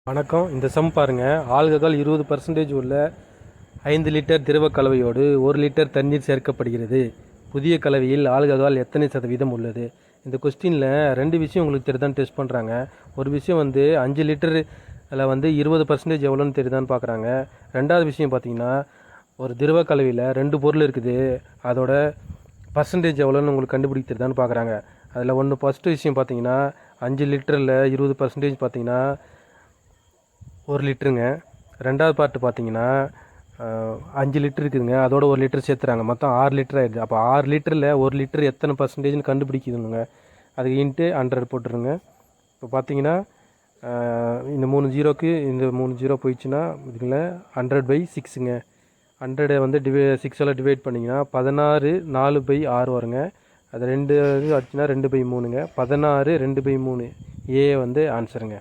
வணக்கம். இந்த சம் பாருங்கள். ஆல்கஹால் 20% உள்ள 5 லிட்டர் திரவ கலவையோடு 1 லிட்டர் தண்ணீர் சேர்க்கப்படுகிறது. புதிய கலவையில் ஆல்கஹால் எத்தனை சதவீதம் உள்ளது? இந்த கொஸ்டினில் 2 விஷயம் உங்களுக்கு தெரியுதான்னு டெஸ்ட் பண்ணுறாங்க. ஒரு விஷயம் 5 லிட்டரில் 20% எவ்வளோன்னு தெரியுதான்னு பார்க்குறாங்க. ரெண்டாவது விஷயம் பார்த்தீங்கன்னா, ஒரு திரவ கலவையில் 2 பொருள் இருக்குது, அதோட பர்சன்டேஜ் எவ்வளோன்னு உங்களுக்கு கண்டுபிடிக்க தெரியுதான்னு பார்க்குறாங்க. அதில் ஃபஸ்ட்டு விஷயம் பார்த்தீங்கன்னா, 5 லிட்டரில் 20% பார்த்தீங்கன்னா 1 லிட்டருங்க. ரெண்டாவது பார்ட்டு பார்த்தீங்கன்னா 5 லிட்டர் இருக்குதுங்க, அதோட 1 லிட்டர் சேர்த்துறாங்க, மொத்தம் 6 லிட்டர் ஆகிடுது. அப்போ 6 லிட்டரில் 1 லிட்டர் எத்தனை பர்சன்டேஜ்னு கண்டுபிடிக்கணுங்க. அதுக்கு இன்ட்டு 100 போட்டுருங்க. இப்போ பார்த்தீங்கன்னா இந்த 3 ஜீரோக்கு இந்த 3 ஜீரோ போயிடுச்சுன்னா இதில் 100/6ங்க. 100 6ஆல் டிவைட் பண்ணிங்கன்னா 16 4/6 வருங்க. அது 2 ஆச்சுன்னா 2/3ங்க. 16 2/3 ஏ ஆன்சருங்க.